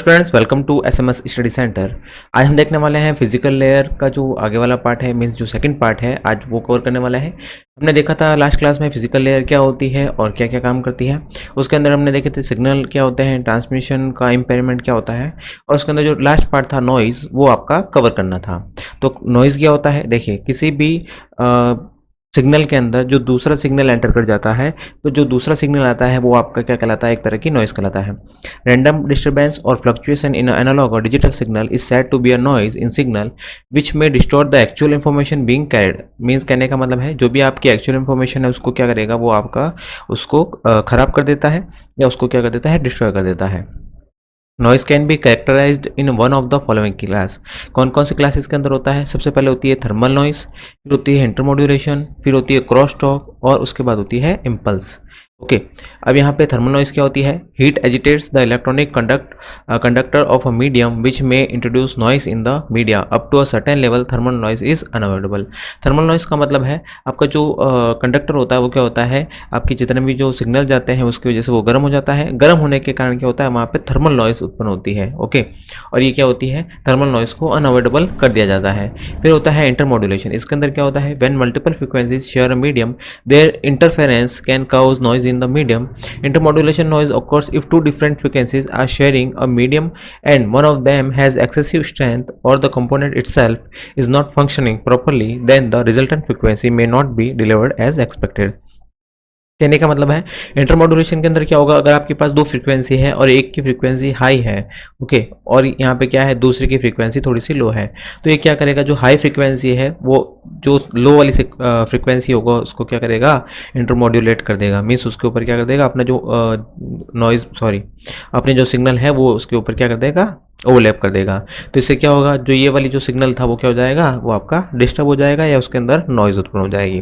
Students welcome to SMS study centre. आज हम देखने वाले हैं फिजिकल लेयर का जो आगे वाला पार्ट है, मीन्स जो सेकंड पार्ट है, आज वो कवर करने वाला है। हमने देखा था लास्ट क्लास में फिजिकल लेयर क्या होती है और क्या क्या काम करती है। उसके अंदर हमने देखे थे सिग्नल क्या होते हैं, ट्रांसमिशन का इम्पेयरमेंट क्या होता है, और उसके अंदर जो लास्ट पार्ट था नॉइज़, वो आपका कवर करना था। तो नॉइज़ क्या होता है, देखिए किसी भी सिग्नल के अंदर जो दूसरा सिग्नल एंटर कर जाता है, तो जो दूसरा सिग्नल आता है वो आपका क्या कहलाता है, एक तरह की नॉइज कहलाता है। रैंडम डिस्टर्बेंस और फ्लक्चुएशन इन एनालॉग और digital signal is said to be a noise in signal which में distort the actual information being carried. Means कहने का मतलब है जो भी आपकी एक्चुअल इन्फॉर्मेशन है उसको क्या करेगा, वो आपका उसको खराब कर देता है या उसको क्या कर देता है, डिस्ट्रॉय कर देता है। Noise can be characterized in one of the following class. कौन कौन सी क्लासेस के अंदर होता है, सबसे पहले होती है थर्मल नॉइज, फिर होती है इंटरमोड्यूलेशन, फिर होती है क्रॉस टॉक और उसके बाद होती है इम्पल्स। ओके, अब यहाँ पे थर्मल नॉइज क्या होती है, heat agitates the electronic conductor of a medium which में introduce noise in the media up to a certain level thermal noise is unavoidable. Thermal noise का मतलब है आपका जो कंडक्टर होता है वो क्या होता है, आपके जितने भी जो सिग्नल जाते हैं उसकी वजह से वो गर्म हो जाता है। गर्म होने के कारण क्या होता है, वहाँ पे थर्मल नॉइज उत्पन्न होती है। ओके, और ये क्या होती है, थर्मल नॉइज को अनअवॉइडेबल कर दिया जाता है। फिर होता है इंटरमोड्यूलेशन। इसके अंदर क्या होता है, when multiple frequencies share a medium there interference can cause noise in the medium. Intermodulation noise occurs if two different frequencies are sharing a medium and one of them has excessive strength or the component itself is not functioning properly, then the resultant frequency may not be delivered as expected. कहने का मतलब है intermodulation के अंदर क्या होगा, अगर आपके पास दो फ्रीक्वेंसी है और एक की फ्रीक्वेंसी हाई है, ओके, और यहाँ पे क्या है, दूसरे की फ्रीक्वेंसी थोड़ी सी लो है, तो ये क्या करेगा, जो हाई फ्रीक्वेंसी है वो जो लो वाली फ्रीक्वेंसी होगा उसको क्या करेगा, इंटरमोड्यूलेट कर देगा। मीन्स उसके ऊपर क्या कर देगा, अपना जो नॉइज अपने जो सिग्नल है वो उसके ऊपर क्या कर देगा, ओवरलैप कर देगा। तो इससे क्या होगा, जो ये वाली जो सिग्नल था वो क्या हो जाएगा, वो आपका डिस्टर्ब हो जाएगा या उसके अंदर नॉइज उत्पन्न हो जाएगी।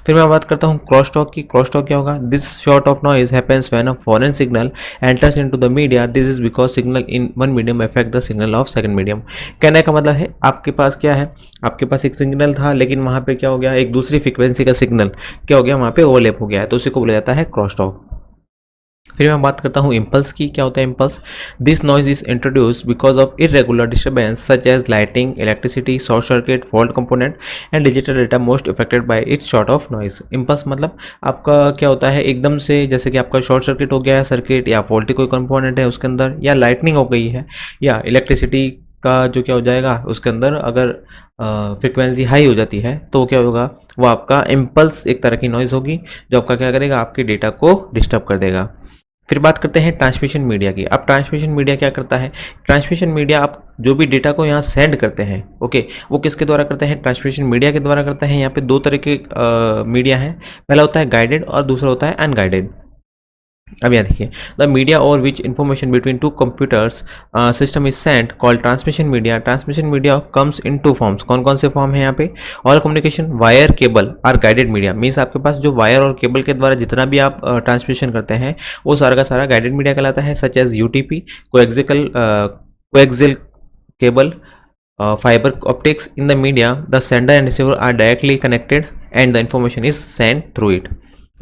फिर मैं बात करता हूँ क्रॉस टॉक की। क्रॉस टॉक क्या होगा, this sort of noise happens when a foreign signal enters into the media, this is because signal in one medium affect the signal of second medium. कहने का मतलब है आपके पास क्या है, आपके पास एक सिग्नल था लेकिन वहाँ पे क्या हो गया, एक दूसरी फ्रीक्वेंसी का सिग्नल क्या हो गया, वहाँ पे ओवरलैप हो गया है, तो उसी को बोला जाता है क्रॉस टॉक। फिर मैं बात करता हूँ इम्पल्स की। क्या होता है impulse, this noise is introduce because of irregular disturbance such as lighting, electricity, short circuit, fault component and digital data most affected by it's short of noise. Impulse मतलब आपका क्या होता है, एकदम से जैसे कि आपका शॉर्ट सर्किट हो गया है सर्किट, या फॉल्टी कोई कंपोनेंट है उसके अंदर, या लाइटनिंग हो गई है, या इलेक्ट्रिसिटी का जो क्या हो जाएगा उसके अंदर अगर फ्रिक्वेंसी हाई हो जाती है तो क्या होगा, वो आपका इम्पल्स एक तरह की नॉइज़ होगी जो आपका क्या करेगा, आपके डेटा को डिस्टर्ब कर देगा। फिर बात करते हैं ट्रांसमिशन मीडिया की। अब ट्रांसमिशन मीडिया क्या करता है, ट्रांसमिशन मीडिया आप जो भी डेटा को यहाँ सेंड करते हैं, ओके, वो किसके द्वारा करते हैं, ट्रांसमिशन मीडिया के द्वारा करते हैं। यहाँ पे दो तरह के मीडिया हैं, पहला होता है गाइडेड और दूसरा होता है अनगाइडेड। अब यहाँ देखिए, द मीडिया और which information between two computers system is sent called transmission media. Transmission media comes in two forms. कौन कौन से फॉर्म है यहाँ पे, all communication wire cable are guided media. Means आपके पास जो वायर और केबल के द्वारा जितना भी आप ट्रांसमिशन करते हैं वो सारा का सारा गाइडेड मीडिया कहलाता है, such as UTP, coaxial cable, fiber optics. In the media the sender and receiver are directly connected and the information is sent through it.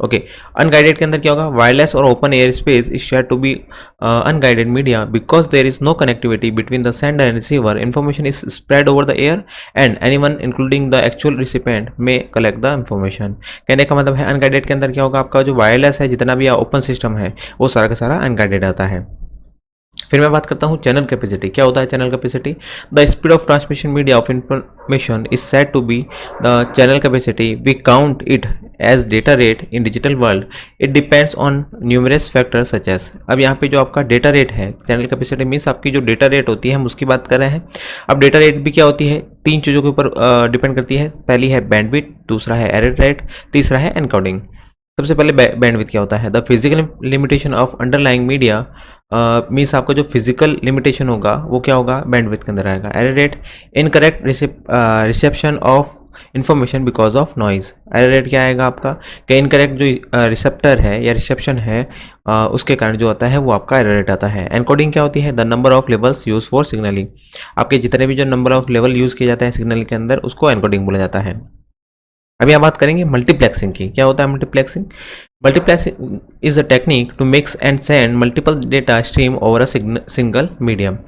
Okay, unguided के अंदर क्या होगा, वायरलेस और open air space is share to be unguided media because there is no connectivity between the sender and receiver, information is spread over the air and anyone including the actual recipient may collect the information. कहने का मतलब है unguided के अंदर क्या होगा, आपका जो वायरलेस है जितना भी ओपन सिस्टम है वो सारा का सारा अनगाइडेड आता है। फिर मैं बात करता हूँ चैनल कैपेसिटी। क्या होता है channel capacity, the speed of transmission media of information is said to be the channel capacity, we count it as data rate in digital world, it depends on numerous factors such as. अब यहाँ पे जो आपका data rate है, channel capacity means आपकी जो data rate होती है हम उसकी बात कर रहे हैं। अब डेटा रेट भी क्या होती है, तीन चीज़ों के मीडिया डिपेंड करती है, पहली है बैंडविड्थ, दूसरा है एरर रेट, तीसरा है एनकोडिंग। सबसे पहले बैंडविड्थ क्या होता है, the physical limitation of underlying media means आपका जो फिजिकल लिमिटेशन होगा वो क्या होगा, बैंडविड्थ के अंदर आएगा। Error rate, incorrect reception of information because of noise. Error rate क्या आएगा आपका, कि इनकरेक्ट जो रिसेप्टर है या रिसेप्शन है उसके कारण जो आता है वो आपका एरर रेट आता है। एनकोडिंग क्या होती है, the number of levels use for signalling. आपके जितने भी जो नंबर ऑफ लेवल यूज़ किए जाते हैं सिग्नल के अंदर उसको एनकोडिंग बोला जाता है। अभी हम बात करेंगे मल्टीप्लेक्सिंग की। क्या होता है multiplexing? Multiplexing is a technique to mix and send multiple data stream over a single medium.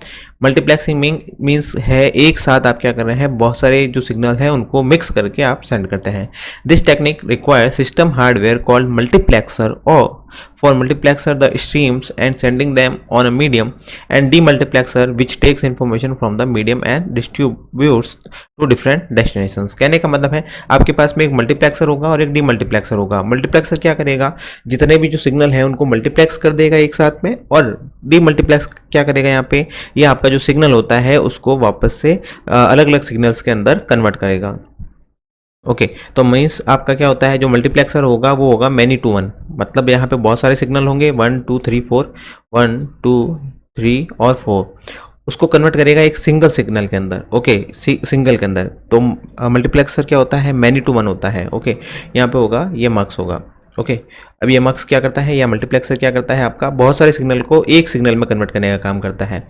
Multiplexing means है एक साथ आप क्या कर रहे हैं, बहुत सारे जो सिग्नल हैं उनको मिक्स करके आप सेंड करते हैं। This technique require system hardware called multiplexer और for multiplexer the streams and sending them on a medium, and demultiplexer which takes information from the medium and distributes to different destinations। कहने का मतलब है आपके पास में एक मल्टीप्लेक्सर होगा और एक डीमल्टीप्लेक्सर होगा। मल्टीप्लेक्सर क्या करेगा, जितने भी जो सिग्नल है उनको मल्टीप्लेक्स कर देगा एक साथ में, और डीमल्टीप्लेक्स क्या करेगा यहाँ पे, ये आपका जो सिग्नल होता है उसको वापस से अलग अलग सिग्नल्स के अंदर कन्वर्ट करेगा। ओके तो मीन्स आपका क्या होता है, जो मल्टीप्लेक्सर होगा वो होगा मैनी टू वन, मतलब यहाँ पे बहुत सारे सिग्नल होंगे 1 2 3 4, 1 2 3 और 4, उसको कन्वर्ट करेगा एक सिंगल सिग्नल के अंदर। ओके सिंगल के अंदर तो मल्टीप्लेक्सर क्या होता है, मैनी टू वन होता है। ओके यहाँ पे होगा ये मक्स होगा। ओके अब ये मक्स क्या करता है, या मल्टीप्लेक्सर क्या करता है, आपका बहुत सारे सिग्नल को एक सिग्नल में कन्वर्ट करने का काम करता है।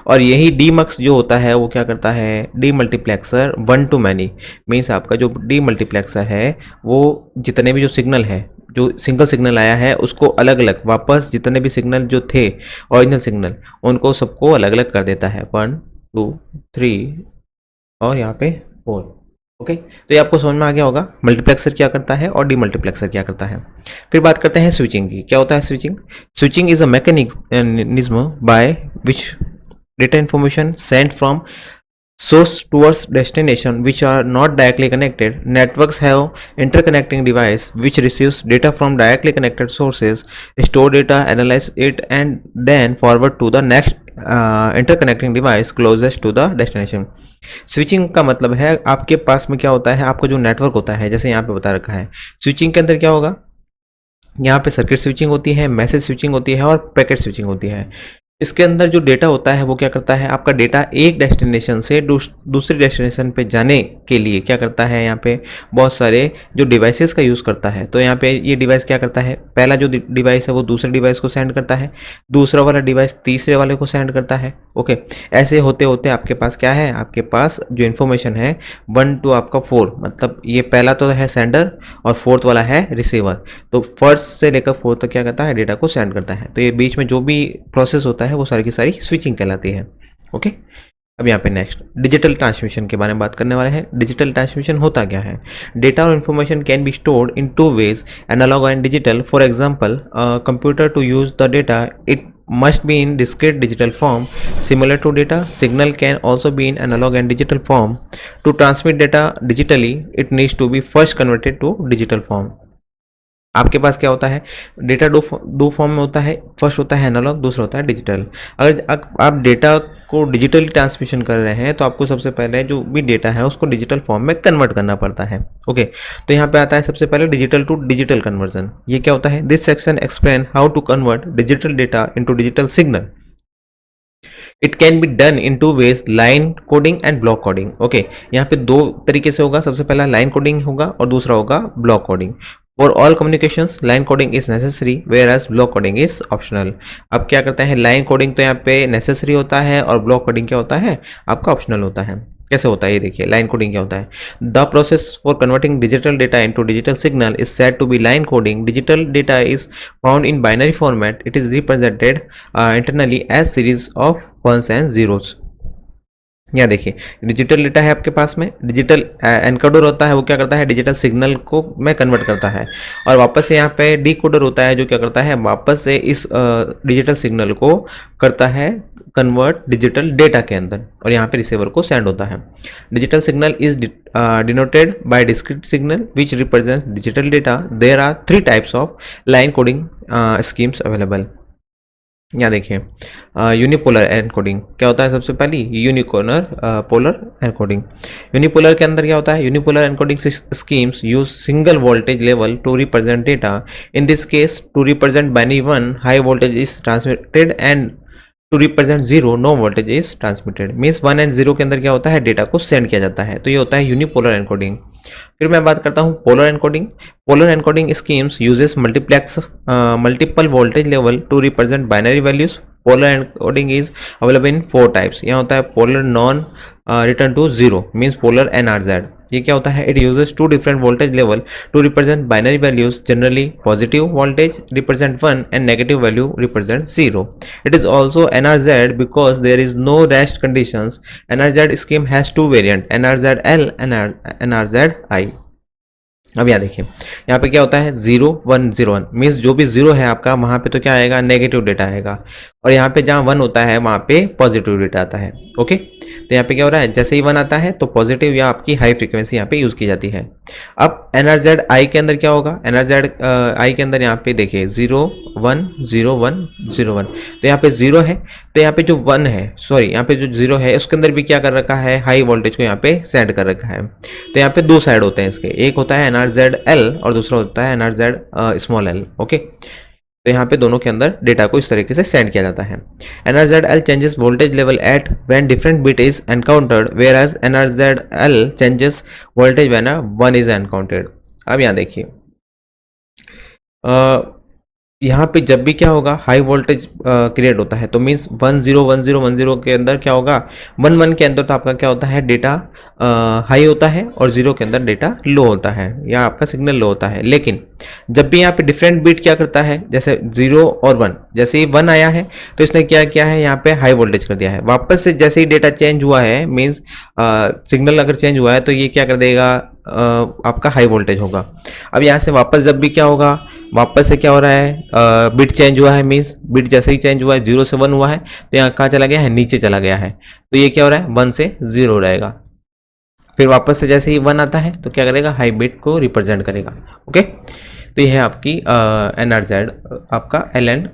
और यही डी मक्स जो होता है वो क्या करता है, D multiplexer one two many, means आपका जो डी मल्टीप्लेक्सर है वो जितने भी जो सिग्नल है, जो सिंगल सिग्नल आया है उसको अलग अलग वापस जितने भी सिग्नल जो थे ओरिजिनल सिग्नल उनको सबको अलग अलग कर देता है, 1 2 3 और यहाँ पे 4। ओके तो ये आपको समझ में आ गया होगा मल्टीप्लेक्सर क्या करता है और डीमल्टीप्लेक्सर क्या करता है। फिर बात करते हैं स्विचिंग की। क्या होता है switching? Switching is a mechanism by which data information Saint from source towards destination which are not directly connected. Networks have interconnecting device which receives data from directly connected sources, store data, analyze it and then forward to the next interconnecting device closest to the destination। Switching का मतलब है आपके पास में क्या होता है, आपका जो नेटवर्क होता है, जैसे यहाँ पे बता रखा है स्विचिंग के अंदर क्या होगा, यहाँ पे सर्किट स्विचिंग होती है, मैसेज स्विचिंग होती है और पैकेट स्विचिंग होती है। इसके अंदर जो डेटा होता है वो क्या करता है, आपका डेटा एक डेस्टिनेशन से दूसरी डेस्टिनेशन पे जाने के लिए क्या करता है, यहाँ पे बहुत सारे जो डिवाइसेस का यूज़ करता है। तो यहाँ पे ये डिवाइस क्या करता है, पहला जो डिवाइस है वो दूसरे डिवाइस को सेंड करता है, दूसरा वाला डिवाइस तीसरे वाले को सेंड करता है। ओके ऐसे होते होते आपके पास क्या है, आपके पास जो इन्फॉर्मेशन है 1 to आपका 4, मतलब ये पहला तो है सेंडर और फोर्थ वाला है रिसीवर। तो फर्स्ट से लेकर फोर्थ तक क्या करता है, डेटा को सेंड करता है। तो ये बीच में जो भी प्रोसेस होता है वो सारी की सारी स्विचिंग कहलाती है। ओके अब यहाँ पे नेक्स्ट डिजिटल ट्रांसमिशन के बारे में बात करने वाले हैं। डिजिटल ट्रांसमिशन होता क्या है? डेटा और information can be stored in two ways, analog and digital. For example computer to use the data it must be in discrete digital form similar to data. Signal can also be in analog and digital form. To transmit data digitally it needs to be first converted to digital form। आपके पास क्या होता है, data दो form में होता है, first होता है एनालॉग, दूसरा होता है डिजिटल। अगर आप डेटा को डिजिटल ट्रांसमिशन कर रहे हैं तो आपको सबसे पहले जो भी डेटा है उसको डिजिटल फॉर्म में कन्वर्ट करना पड़ता है। ओके तो यहाँ पे आता है सबसे पहले डिजिटल टू डिजिटल कन्वर्जन। ये क्या होता है, this section explain how to convert digital data into digital signal. It can be done in two ways, line coding and block coding. Okay यहाँ पे दो तरीके से होगा, सबसे पहला लाइन कोडिंग होगा और दूसरा होगा block coding. For all communications, line coding is necessary, whereas block coding is optional। अब क्या करते हैं, लाइन कोडिंग तो यहाँ पे नेसेसरी होता है और ब्लॉक कोडिंग क्या होता है, आपका ऑप्शनल होता है। कैसे होता है ये देखिए, लाइन कोडिंग क्या होता है, the process for converting digital data into digital signal is said to be line coding. Digital data is found in binary format, it is represented internally as series of ones and zeros. यहाँ देखिए digital data है आपके पास में, digital encoder होता है, वो क्या करता है, डिजिटल सिग्नल को में कन्वर्ट करता है, और वापस से यहाँ पे डीकोडर होता है जो क्या करता है, वापस से इस डिजिटल सिग्नल को करता है कन्वर्ट डिजिटल डेटा के अंदर, और यहाँ पे रिसीवर को सेंड होता है। Digital signal is denoted by discrete signal which represents digital data. There are 3 types of line coding schemes available. यहाँ देखिए यूनिपोलर एनकोडिंग क्या होता है, सबसे पहली यूनिकोनर पोलर एनकोडिंग। यूनिपोलर के अंदर क्या होता है, unipolar encoding schemes use single voltage level to represent data. In this case to represent binary 1 high voltage is transmitted and to represent 0 no voltage is transmitted. Means 1 and 0 के अंदर क्या होता है, डेटा को सेंड किया जाता है। तो ये होता है यूनिपोलर एनकोडिंग। फिर मैं बात करता हूँ polar encoding. Polar encoding schemes uses multiple voltage level to represent binary values. Polar encoding is available in 4 types. यहाँ होता है polar non return to 0 means polar NRZ। ये क्या होता है, it uses two different voltage level to represent binary values, generally positive voltage represent 1 and negative value represent 0. It is also NRZ because there is no rest conditions. NRZ scheme has two variant, NRZ-L and NRZ-I. अब यहाँ देखिए, यहाँ पे क्या होता है 0 1 0 1 means जो भी 0 है आपका वहाँ पे तो क्या आएगा, नेगेटिव डेटा आएगा, और यहाँ पे जहाँ 1 होता है वहाँ पे पॉजिटिव डेटा आता है. ओके, तो यहाँ पे क्या हो रहा है, जैसे ही 1 आता है तो पॉजिटिव या आपकी हाई फ्रीक्वेंसी यहाँ पे यूज़ की जाती है. अब NRZ-I के अंदर क्या होगा, NRZ-I के अंदर यहाँ पे देखिए 0 1 0 1 0 1, तो यहाँ पे 0 है, तो यहाँ पे जो 1 है, सॉरी यहाँ पे जो 0 है उसके अंदर भी क्या कर रखा है, हाई वोल्टेज को यहाँ पे सेट कर रखा है. तो यहाँ पे दो साइड होते हैं इसके, एक होता है NRZ-L और दूसरा होता है NRZ-L. ओके, तो यहाँ पे दोनों के अंदर डेटा को इस तरीके से सेंड किया जाता है. NRZ-L changes voltage level at when different bit is encountered, whereas NRZ-L changes voltage when 1 is encountered. अब यहाँ देखिए, यहाँ पे जब भी क्या होगा, हाई वोल्टेज क्रिएट होता है तो मीन्स 1 0 1 0 1 0 के अंदर क्या होगा, 1 1 के अंदर तो आपका क्या होता है, डेटा हाई होता है, और 0 के अंदर डेटा लो होता है या आपका सिग्नल लो होता है. लेकिन जब भी यहाँ पे डिफरेंट बीट क्या करता है, जैसे 0 और 1, जैसे ही 1 आया है तो इसने क्या किया है, यहाँ पे हाई वोल्टेज कर दिया है. वापस से जैसे ही डेटा चेंज हुआ है, मीन्स सिग्नल अगर चेंज हुआ है तो ये क्या कर देगा, आपका हाई वोल्टेज होगा. अब यहाँ से वापस जब भी क्या होगा, वापस से क्या हो रहा है, बिट चेंज हुआ है, मीन्स बिट जैसे ही चेंज हुआ है, 0 से 1 हुआ है तो यहाँ कहाँ चला गया है, नीचे चला गया है, तो ये क्या हो रहा है, 1 से 0 रहेगा. फिर वापस से जैसे ही 1 आता है तो क्या करेगा, हाई बिट को रिप्रेजेंट करेगा. ओके, तो ये है आपकी NRZ आपका L एंड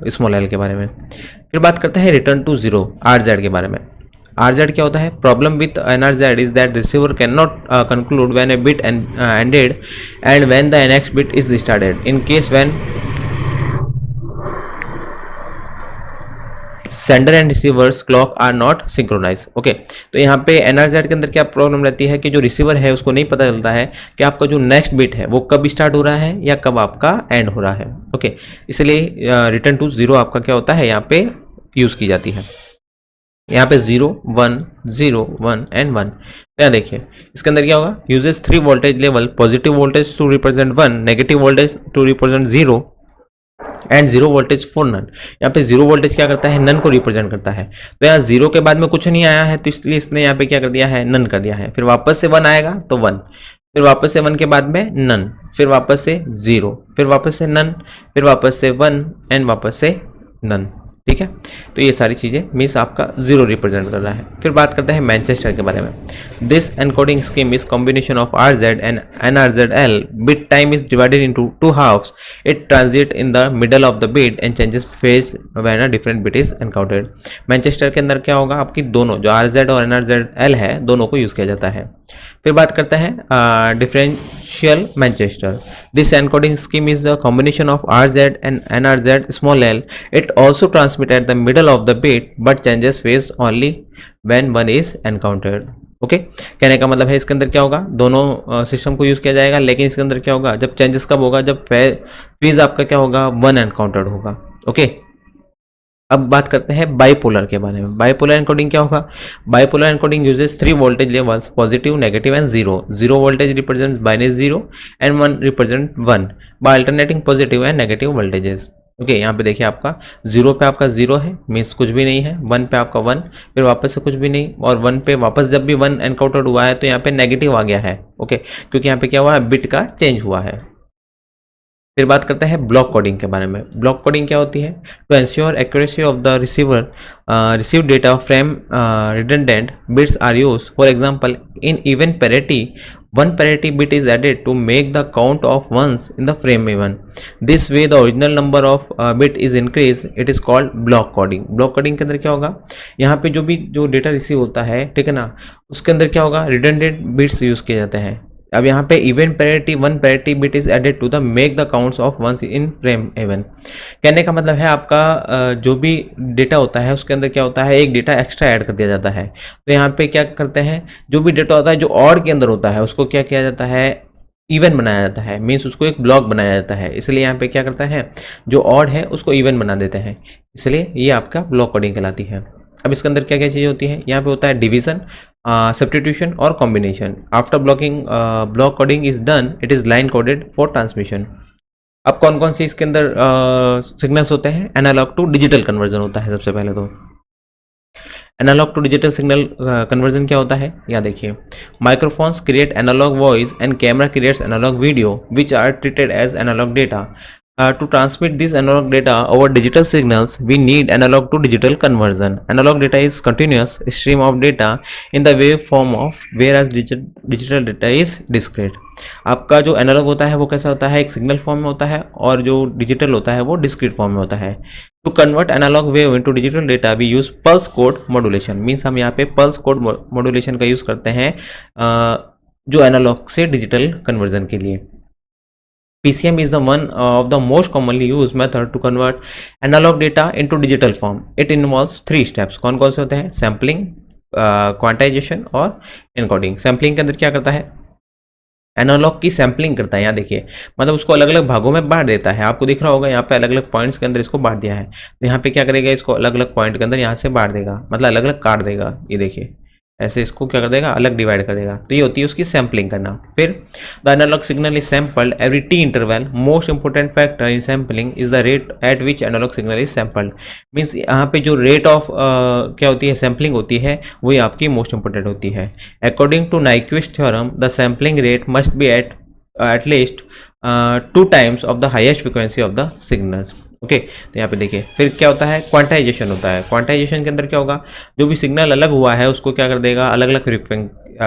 स्मॉल l के बारे में. फिर बात करते हैं रिटर्न टू 0 RZ के बारे में. RZ क्या होता है, problem with NRZ is that receiver can not conclude when a bit ended and when the next bit is started in case when sender and receivers clock are not synchronize. Okay, तो यहाँ पे NRZ के अंदर क्या problem रहती है कि जो रिसीवर है उसको नहीं पता चलता है कि आपका जो नेक्स्ट बिट है वो कब स्टार्ट हो रहा है या कब आपका एंड हो रहा है. ओके, इसलिए रिटर्न टू 0 आपका क्या होता है, यहाँ पे यूज़ की जाती है. यहाँ पे 0 1 0 1 एंड 1. यहाँ देखिए इसके अंदर क्या होगा, uses 3 voltage level, positive voltage to represent 1, negative voltage to represent 0 and 0 voltage for none. यहाँ पे 0 वोल्टेज क्या करता है, नन को रिप्रेजेंट करता है. तो यहाँ 0 के बाद में कुछ नहीं आया है तो इसलिए इसने यहाँ पे क्या कर दिया है, नन कर दिया है. फिर वापस से 1 आएगा तो 1, फिर वापस से 1 के बाद में नन, फिर वापस से 0, फिर वापस से नन, फिर वापस से 1 एंड वापस से नन. ठीक है, तो ये सारी चीज़ें मीन्स आपका 0 रिप्रेजेंट कर रहा है. फिर बात करते हैं मैनचेस्टर के बारे में. This encoding scheme is combination of RZ and NRZ-L. Bit time is divided into 2 halves. It transit in the middle of the bit and changes phase when a different bit is encountered. Manchester के अंदर क्या होगा, आपकी दोनों जो RZ और NRZ-L है दोनों को यूज़ किया जाता है. फिर बात करते हैं differential Manchester. This encoding scheme is the combination of RZ and NRZ small l. It also transmit at the middle of the bit but changes phase only when 1 is encountered. Okay, कहने का मतलब है इसके अंदर क्या होगा, दोनों system को यूज़ किया जाएगा, लेकिन इसके अंदर क्या होगा, जब चेंजेस कब होगा, जब फेज आपका क्या होगा, 1 एनकाउंटर्ड होगा. ओके, अब बात करते हैं बाइपोलर के बारे में. बाइपोलर एनकोडिंग क्या होगा, bipolar encoding uses 3 voltage levels, positive, negative and 0. 0 voltage represents binary 0 and 1 represent 1 by alternating positive and negative voltages. Okay, यहाँ पे देखिए आपका 0 पे आपका 0 है, मीन्स कुछ भी नहीं है. 1 पे आपका 1, फिर वापस से कुछ भी नहीं, और 1 पे वापस जब भी 1 एनकाउंटर्ड हुआ है तो यहाँ पे नेगेटिव आ गया है. ओके, क्योंकि यहाँ पे क्या हुआ है, बिट का चेंज हुआ है. फिर बात करते हैं ब्लॉक कोडिंग के बारे में. ब्लॉक कोडिंग क्या होती है, to ensure accuracy of the receiver receive data frame redundant bits are use. For example in even parity, 1 parity bit is added to make the count of ones in the frame even. This way the original number of bit is increased. It is called block coding. block coding के अंदर क्या होगा, यहाँ पे जो data receive होता है, ठीक है ना, उसके अंदर क्या होगा, रिडंडेंट बिट्स यूज किए जाते हैं. अब यहाँ पे even parity 1 parity bit is added to the make the counts of ones in frame even. कहने का मतलब है आपका जो भी डेटा होता है उसके अंदर क्या होता है, एक डेटा एक्स्ट्रा ऐड कर दिया जाता है. तो यहाँ पे क्या करते हैं, जो भी डेटा होता है जो ऑड के अंदर होता है उसको क्या किया जाता है, इवन बनाया जाता है, मीन्स उसको एक ब्लॉक बनाया जाता है. इसलिए यहाँ पे क्या करता है, जो ऑड है उसको इवन बना देते हैं, इसलिए ये आपका ब्लॉक कोडिंग कहलाती है. अब इसके अंदर क्या क्या चीज़ होती है, यहाँ पे होता है डिवीजन, सब्स्टिट्यूशन और combination. After block coding is done, it is line coded for transmission. अब कौन कौन सी इसके अंदर सिग्नल्स होते हैं? एनालॉग टू डिजिटल कन्वर्जन होता है सबसे पहले तो। Analog to digital signal conversion क्या होता है? यहाँ देखिए, microphones create analog voice and camera creates analog video which are treated as analog data. To transmit this analog data over digital signals, we need analog to digital conversion. Analog data is continuous stream of data in the wave form of, whereas digital data is discrete. आपका जो analogue होता है वो कैसा होता है? एक signal form में होता है, और जो डिजिटल होता है वो डिस्क्रीट फॉर्म में होता है। To convert analog wave into digital data we use pulse code modulation. Means हम यहाँ पे पल्स कोड मॉड्यूलेशन का यूज करते हैं जो एनालॉग से डिजिटल कन्वर्जन के लिए। PCM is the one of the most commonly used method to convert analog data into digital form. It involves 3 steps. कौन कौन से होते हैं? सैम्पलिंग, क्वांटाइजेशन और एनकोडिंग। सैम्पलिंग के अंदर क्या करता है? एनालॉग की सैम्पलिंग करता है। यहाँ देखिए, मतलब उसको अलग अलग भागों में बांट देता है। आपको दिख रहा होगा यहाँ पे अलग अलग पॉइंट्स के अंदर इसको बांट दिया है। तो यहाँ पे क्या करेगा? इसको अलग अलग पॉइंट के अंदर यहाँ से बांट देगा, मतलब अलग अलग काट देगा। ये देखिए, ऐसे इसको क्या कर देगा? अलग डिवाइड कर देगा। तो ये होती है उसकी सैम्पलिंग करना। फिर the analog signal is sampled every T interval. Most important factor in sampling is the rate at which analog signal is sampled. Means यहाँ पे जो रेट ऑफ क्या होती है? सैम्पलिंग होती है, वही आपकी मोस्ट इंपोर्टेंट होती है। According to Nyquist theorem, the sampling rate must be at least 2 times of the highest frequency of the signals. Okay, तो यहाँ पे देखिए फिर क्या होता है? क्वांटाइजेशन होता है। क्वांटाइजेशन के अंदर क्या होगा? जो भी सिग्नल अलग हुआ है उसको क्या कर देगा? अलग अलग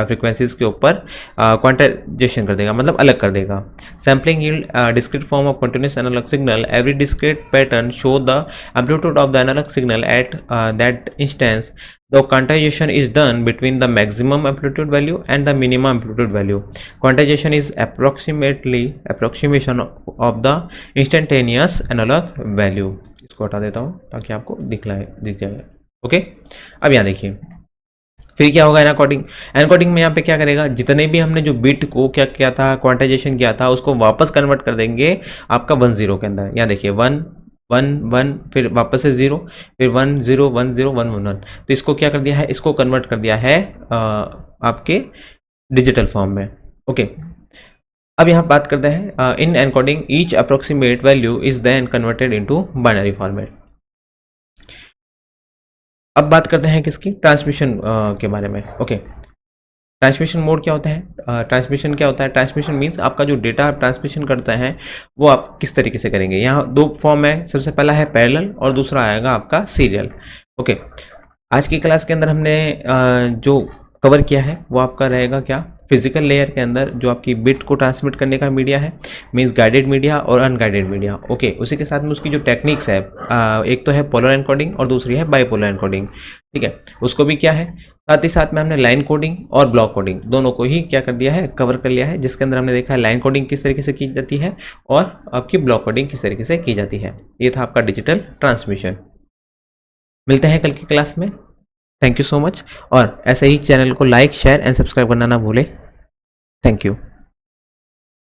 फ्रिक्वेंसीज के ऊपर क्वांटाइजेशन कर देगा, मतलब अलग कर देगा। Sampling yield discrete form of continuous analog signal. Every discrete pattern show the amplitude of the analog signal at that instance. The quantization is done between the maximum amplitude value and the minimum amplitude value. Quantization is approximation of the instantaneous analog value. इसको हटा देता हूँ ताकि आपको दिख जाए। Okay, अब यहाँ देखिए फिर क्या होगा? एनकोडिंग। एनकोडिंग में यहाँ पे क्या करेगा? जितने भी हमने जो बिट को क्या किया था, क्वांटाइजेशन किया था, उसको वापस कन्वर्ट कर देंगे आपका 1-0 के अंदर। यहाँ देखिए 1 1 1, फिर वापस से 0, फिर 1 0 1 0 1 1 1। तो इसको क्या कर दिया है? इसको कन्वर्ट कर दिया है आपके डिजिटल फॉर्म में। ओके, अब यहाँ बात करते हैं in encoding each approximate value is then converted into binary format. अब बात करते हैं किसकी? ट्रांसमिशन के बारे में। ओके, ट्रांसमिशन मोड क्या होता है? ट्रांसमिशन क्या होता है? ट्रांसमिशन मीन्स आपका जो डेटा आप ट्रांसमिशन करते हैं वो आप किस तरीके से करेंगे। यहाँ 2 फॉर्म है। सबसे पहला है पैरेलल और दूसरा आएगा आपका सीरियल। ओके, आज की क्लास के अंदर हमने जो कवर किया है वो आपका रहेगा क्या? फिजिकल लेयर के अंदर जो आपकी बिट को ट्रांसमिट करने का मीडिया है, मीन्स गाइडेड मीडिया और अनगाइडेड मीडिया। ओके, उसी के साथ में उसकी जो टेक्निक्स है, एक तो है पोलर एनकोडिंग और दूसरी है बाइपोलर एनकोडिंग। ठीक है, उसको भी क्या है, साथ ही साथ में हमने लाइन कोडिंग और ब्लॉक कोडिंग दोनों को ही क्या कर दिया है? कवर कर लिया है, जिसके अंदर हमने देखा है लाइन कोडिंग किस तरीके से की जाती है और आपकी ब्लॉक कोडिंग किस तरीके से की जाती है। ये था आपका डिजिटल ट्रांसमिशन। मिलते हैं कल की क्लास में। थैंक यू सो मच, और ऐसे ही चैनल को लाइक, शेयर एंड सब्सक्राइब करना ना भूलें। Thank you.